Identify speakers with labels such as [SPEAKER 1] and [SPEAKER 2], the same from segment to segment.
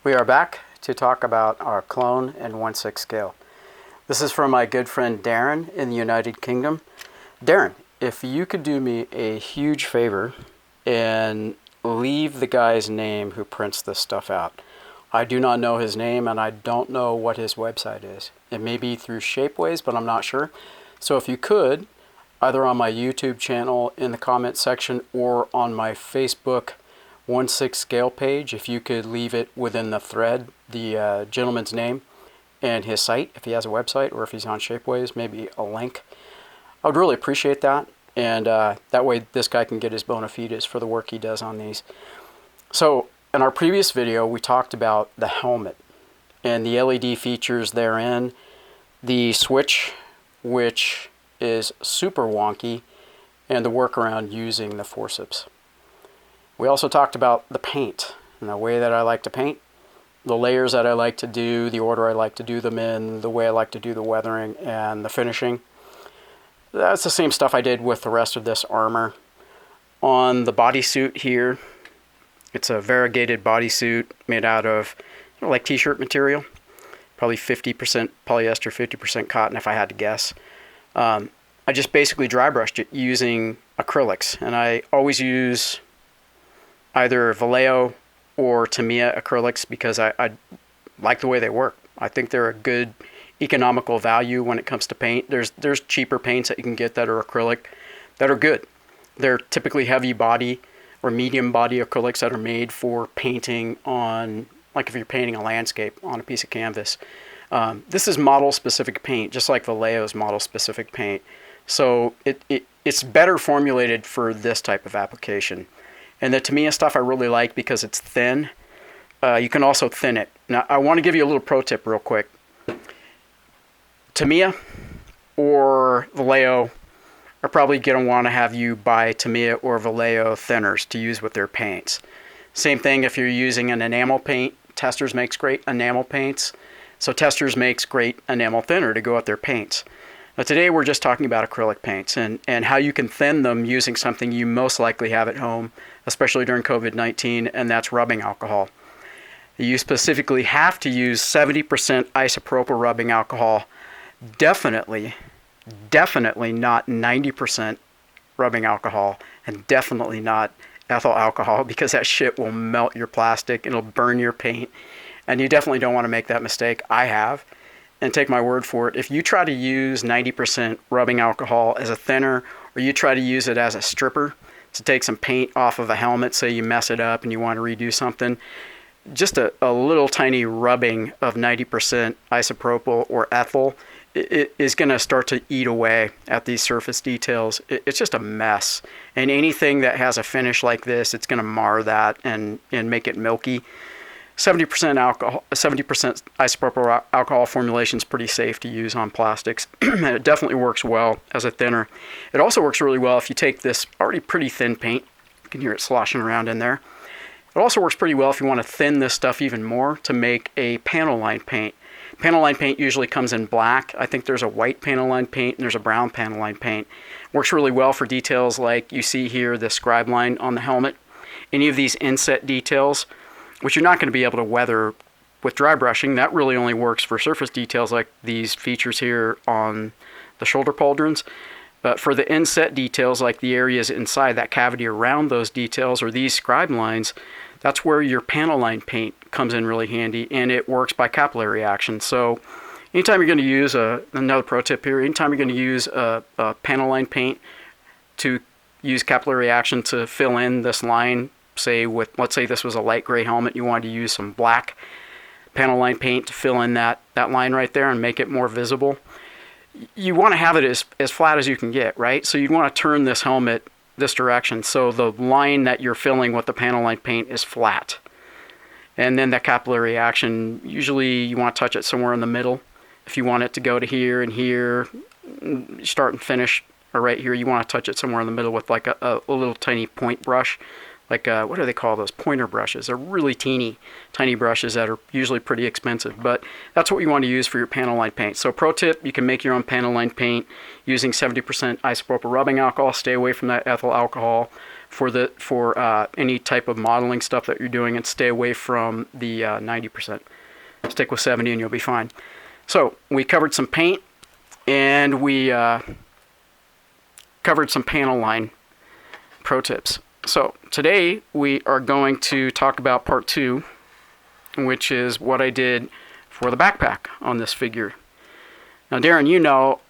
[SPEAKER 1] We are back to talk about our clone and 1/6 scale. This is from my good friend Darren in the United Kingdom. Darren, if you could do me a huge favor and leave the guy's name who prints this stuff out. I do not know his name and I don't know what his website is. It may be through Shapeways, but I'm not sure. So if you could, either on my YouTube channel in the comment section or on my Facebook 1/6 scale page, if you could leave it within the thread, the gentleman's name and his site, if he has a website or if he's on Shapeways, maybe a link. I would really appreciate that, and that way this guy can get his bona fides for the work he does on these. So in our previous video, we talked about the helmet and the LED features therein, the switch, which is super wonky, and the workaround using the forceps. We also talked about the paint and the way that I like to paint, the layers that I like to do, the order I like to do them in, the way I like to do the weathering and the finishing. That's the same stuff I did with the rest of this armor. On the bodysuit here, it's a variegated bodysuit made out of like t-shirt material, probably 50% polyester, 50% cotton if I had to guess. I just basically dry brushed it using acrylics, and I always use either Vallejo or Tamiya acrylics because I like the way they work. I think they're a good economical value when it comes to paint. There's cheaper paints that you can get that are acrylic that are good. They're typically heavy body or medium body acrylics that are made for painting on, like if you're painting a landscape on a piece of canvas. This is model specific paint, just like Vallejo's model specific paint. So it's better formulated for this type of application. And the Tamiya stuff I really like because it's thin. You can also thin it. Now I want to give you a little pro tip real quick. Tamiya or Vallejo are probably going to want to have you buy Tamiya or Vallejo thinners to use with their paints. Same thing if you're using an enamel paint. Testors makes great enamel paints. So Testors makes great enamel thinner to go with their paints. Now today we're just talking about acrylic paints and how you can thin them using something you most likely have at home, especially during COVID-19, and that's rubbing alcohol. You specifically have to use 70% isopropyl rubbing alcohol. Definitely not 90% rubbing alcohol, and definitely not ethyl alcohol, because that shit will melt your plastic, it'll burn your paint, and you definitely don't want to make that mistake. I have, and take my word for it, if you try to use 90% rubbing alcohol as a thinner, or you try to use it as a stripper to take some paint off of a helmet, say you mess it up and you want to redo something, just a little tiny rubbing of 90% isopropyl or ethyl, it is going to start to eat away at these surface details. It's just a mess. And anything that has a finish like this, it's going to mar that and make it milky. 70% alcohol, 70% isopropyl alcohol formulation is pretty safe to use on plastics. And it definitely works well as a thinner. It also works really well if you take this already pretty thin paint. You can hear it sloshing around in there. It also works pretty well if you want to thin this stuff even more to make a panel line paint. Panel line paint usually comes in black. I think there's a white panel line paint and there's a brown panel line paint. Works really well for details like you see here, the scribe line on the helmet. Any of these inset details, which you're not going to be able to weather with dry brushing. That really only works for surface details like these features here on the shoulder pauldrons. But for the inset details, like the areas inside that cavity around those details or these scribe lines, that's where your panel line paint comes in really handy, and it works by capillary action. So anytime you're going to use another pro tip here, anytime you're going to use a panel line paint to use capillary action to fill in this line, say with, let's say this was a light gray helmet, you wanted to use some black panel line paint to fill in that line right there and make it more visible. You want to have it as flat as you can get, right? So you'd want to turn this helmet this direction so the line that you're filling with the panel line paint is flat. And then that capillary action, usually you want to touch it somewhere in the middle. If you want it to go to here and here, start and finish, or right here, you want to touch it somewhere in the middle with like a little tiny point brush. Like, what do they call those? Pointer brushes. They're really tiny brushes that are usually pretty expensive. But that's what you want to use for your panel line paint. So pro tip, you can make your own panel line paint using 70% isopropyl rubbing alcohol. Stay away from that ethyl alcohol. for any type of modeling stuff that you're doing, and stay away from the 90%. Stick with 70 and you'll be fine. So we covered some paint, and we covered some panel line pro tips. So today we are going to talk about part 2, which is what I did for the backpack on this figure. Now, Darren, you know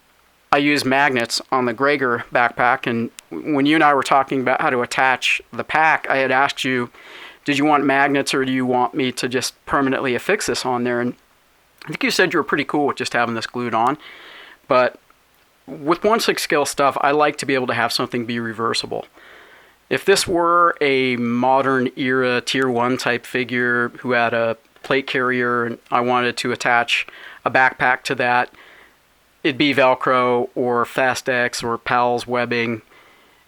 [SPEAKER 1] I use magnets on the Gregor backpack, and when you and I were talking about how to attach the pack, I had asked you, did you want magnets or do you want me to just permanently affix this on there? And I think you said you were pretty cool with just having this glued on, but with 1/6 scale stuff, I like to be able to have something be reversible. If this were a modern era tier 1 type figure who had a plate carrier and I wanted to attach a backpack to that, it'd be Velcro or Fastex or PALS webbing.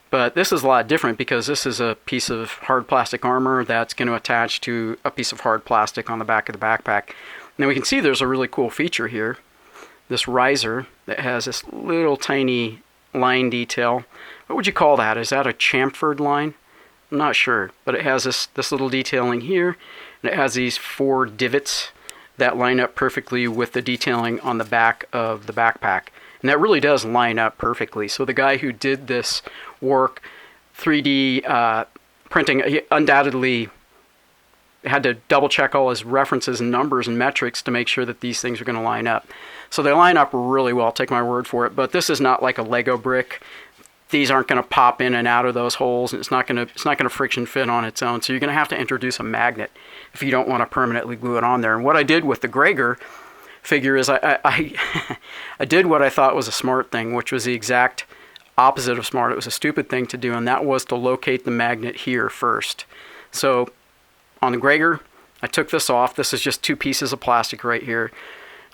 [SPEAKER 1] But this is a lot different because this is a piece of hard plastic armor that's going to attach to a piece of hard plastic on the back of the backpack. Now we can see there's a really cool feature here. This riser that has this little tiny line detail. What would you call that? Is that a chamfered line? I'm not sure, but it has this little detailing here, and it has these 4 divots that line up perfectly with the detailing on the back of the backpack. And that really does line up perfectly. So the guy who did this work, 3D printing, he undoubtedly had to double check all his references and numbers and metrics to make sure that these things are going to line up. So they line up really well, take my word for it. But this is not like a Lego brick. These aren't going to pop in and out of those holes, and it's not going to friction fit on its own. So you're going to have to introduce a magnet if you don't want to permanently glue it on there. And what I did with the Gregor figure is I did what I thought was a smart thing, which was the exact opposite of smart. It was a stupid thing to do, and that was to locate the magnet here first. So on the Gregor, I took this off. This is just 2 pieces of plastic right here.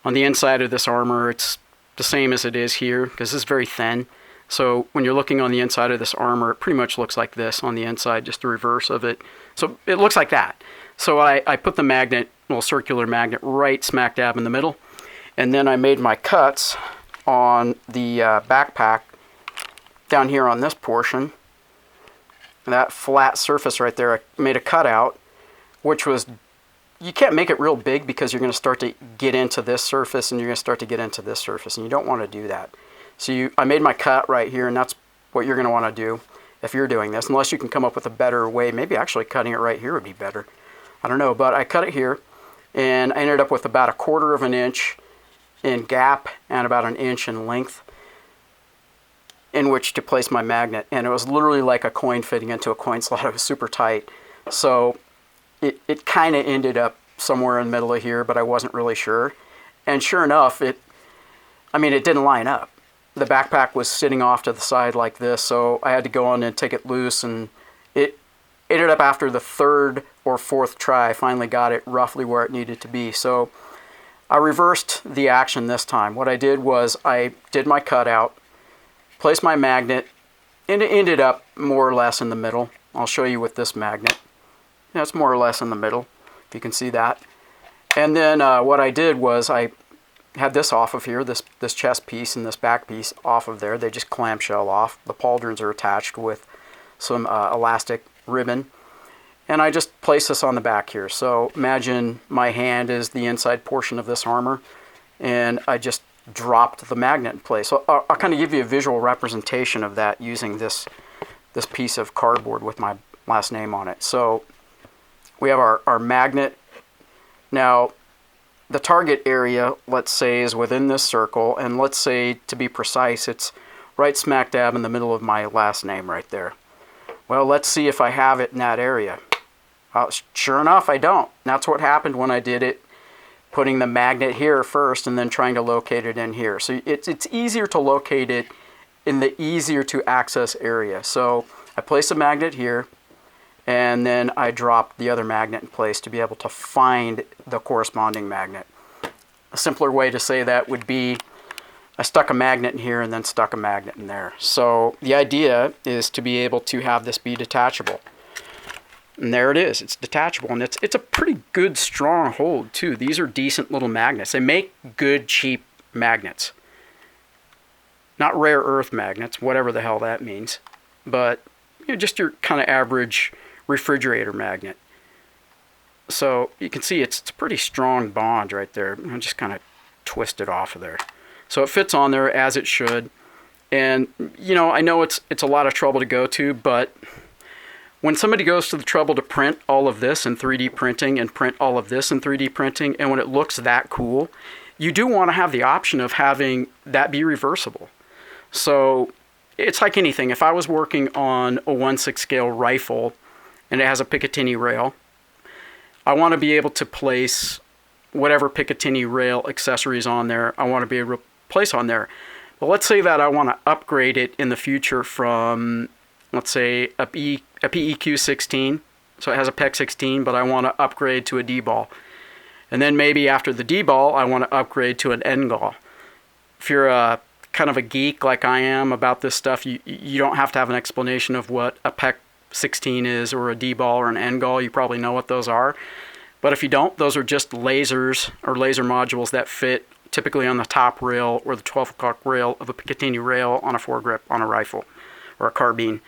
[SPEAKER 1] On the inside of this armor, it's the same as it is here because it's very thin. So when you're looking on the inside of this armor, it pretty much looks like this on the inside, just the reverse of it. So it looks like that. So I put the magnet, little circular magnet, right smack dab in the middle. And then I made my cuts on the backpack down here on this portion. That flat surface right there, I made a cutout, which was, you can't make it real big because you're going to start to get into this surface and you're going to start to get into this surface, and you don't want to do that. So I made my cut right here, and that's what you're going to want to do if you're doing this, unless you can come up with a better way. Maybe actually cutting it right here would be better. I don't know, but I cut it here, and I ended up with about 1/4 of an inch in gap and about 1 inch in length in which to place my magnet. And it was literally like a coin fitting into a coin slot. It was super tight. So it kind of ended up somewhere in the middle of here, but I wasn't really sure. And sure enough, it didn't line up. The backpack was sitting off to the side like this, so I had to go in and take it loose, and it ended up after the 3rd or 4th try, I finally got it roughly where it needed to be. So I reversed the action this time. What I did was I did my cutout, placed my magnet, and it ended up more or less in the middle. I'll show you with this magnet. Yeah, it's more or less in the middle, if you can see that. And then what I did was I had this off of here, this chest piece and this back piece off of there. They just clamshell off. The pauldrons are attached with some elastic ribbon. And I just place this on the back here. So imagine my hand is the inside portion of this armor, and I just dropped the magnet in place. So I'll kind of give you a visual representation of that using this piece of cardboard with my last name on it. So we have our magnet. Now, the target area, let's say, is within this circle, and let's say, to be precise, it's right smack dab in the middle of my last name right there. Well, let's see if I have it in that area. Sure enough, I don't. That's what happened when I did it, putting the magnet here first and then trying to locate it in here. So it's easier to locate it in the easier to access area. So I place a magnet here, and then I drop the other magnet in place to be able to find the corresponding magnet. A simpler way to say that would be I stuck a magnet in here and then stuck a magnet in there. So the idea is to be able to have this be detachable. And there it is. It's detachable, and it's a pretty good strong hold too. These are decent little magnets. They make good cheap magnets. Not rare earth magnets, whatever the hell that means. But just your kind of average refrigerator magnet. So you can see it's a pretty strong bond right there. I'll just kind of twist it off of there. So it fits on there as it should. And, you know, I know it's a lot of trouble to go to, but when somebody goes to the trouble to print all of this in 3D printing and print all of this in 3D printing, and when it looks that cool, you do want to have the option of having that be reversible. So it's like anything. If I was working on a 1/6 scale rifle and it has a Picatinny rail, I want to be able to place whatever Picatinny rail accessories on there, I want to be able to place on there. But let's say that I want to upgrade it in the future from, let's say, a PEQ 16. So it has a PEC 16, but I want to upgrade to a D-ball. And then maybe after the D-ball, I want to upgrade to an N-gall. If you're a kind of a geek like I am about this stuff, you don't have to have an explanation of what a PEC 16 is or a D-ball or an N-gall. You probably know what those are. But if you don't, those are just lasers or laser modules that fit typically on the top rail or the 12 o'clock rail of a Picatinny rail on a foregrip on a rifle or a carbine.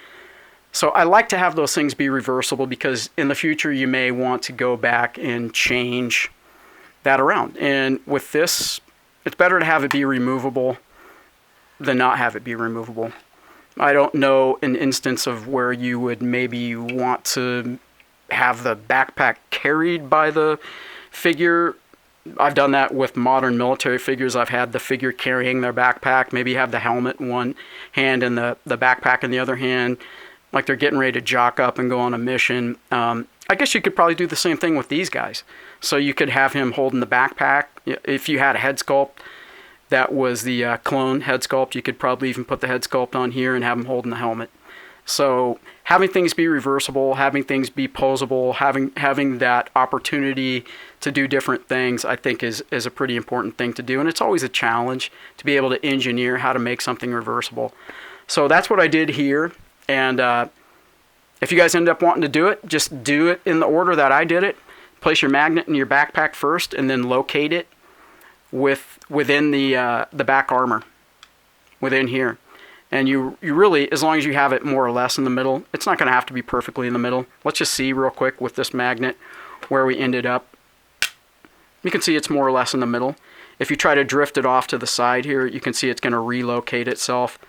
[SPEAKER 1] So I like to have those things be reversible because in the future you may want to go back and change that around. And with this, it's better to have it be removable than not have it be removable. I don't know an instance of where you would maybe want to have the backpack carried by the figure. I've done that with modern military figures. I've had the figure carrying their backpack, maybe have the helmet in one hand and the backpack in the other hand, like they're getting ready to jock up and go on a mission. I guess you could probably do the same thing with these guys. So you could have him holding the backpack. If you had a head sculpt that was the clone head sculpt, you could probably even put the head sculpt on here and have him holding the helmet. So having things be reversible, having things be posable, having that opportunity to do different things, I think is a pretty important thing to do. And it's always a challenge to be able to engineer how to make something reversible. So that's what I did here. And if you guys end up wanting to do it, just do it in the order that I did it. Place your magnet in your backpack first and then locate it within the back armor, within here. And you really, as long as you have it more or less in the middle, it's not going to have to be perfectly in the middle. Let's just see real quick with this magnet where we ended up. You can see it's more or less in the middle. If you try to drift it off to the side here, you can see it's going to relocate itself.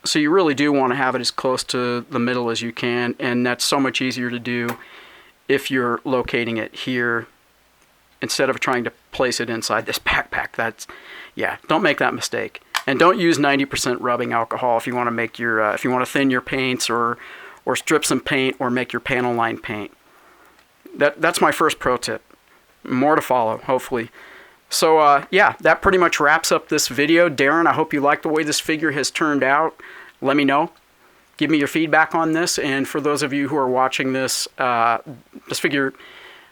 [SPEAKER 1] So you really do want to have it as close to the middle as you can, and that's so much easier to do if you're locating it here instead of trying to place it inside this backpack. Yeah, don't make that mistake. And don't use 90% rubbing alcohol if you want to make your if you want to thin your paints or strip some paint or make your panel line paint. That's my first pro tip. More to follow, hopefully. So yeah, that pretty much wraps up this video. Darren, I hope you like the way this figure has turned out. Let me know. Give me your feedback on this. And for those of you who are watching this, this figure,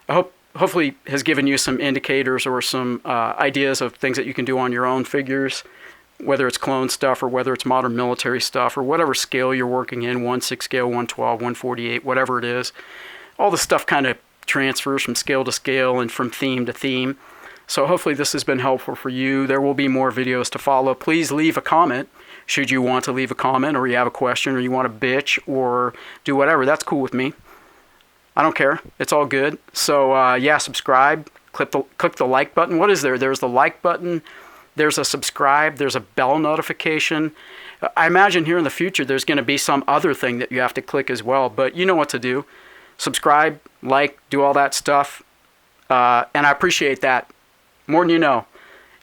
[SPEAKER 1] hopefully has given you some indicators or some ideas of things that you can do on your own figures, whether it's clone stuff or whether it's modern military stuff or whatever scale you're working in, 1/6 scale, 112, 148, whatever it is. All the stuff kind of transfers from scale to scale and from theme to theme. So hopefully this has been helpful for you. There will be more videos to follow. Please leave a comment should you want to leave a comment or you have a question or you want to bitch or do whatever. That's cool with me. I don't care. It's all good. So yeah, subscribe. Click the like button. What is there? There's the like button. There's a subscribe. There's a bell notification. I imagine here in the future there's going to be some other thing that you have to click as well. But you know what to do. Subscribe, like, do all that stuff. And I appreciate that more than you know.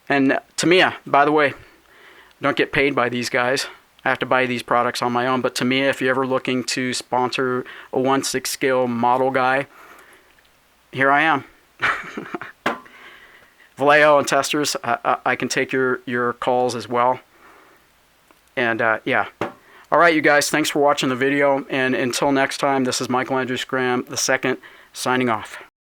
[SPEAKER 1] And Tamiya, by the way, I don't get paid by these guys. I have to buy these products on my own. But Tamiya, if you're ever looking to sponsor a 1/6 scale model guy, here I am. Vallejo and testers, I can take your calls as well. And yeah. All right, you guys, thanks for watching the video. And until next time, this is Michael Andrew Scram II, signing off.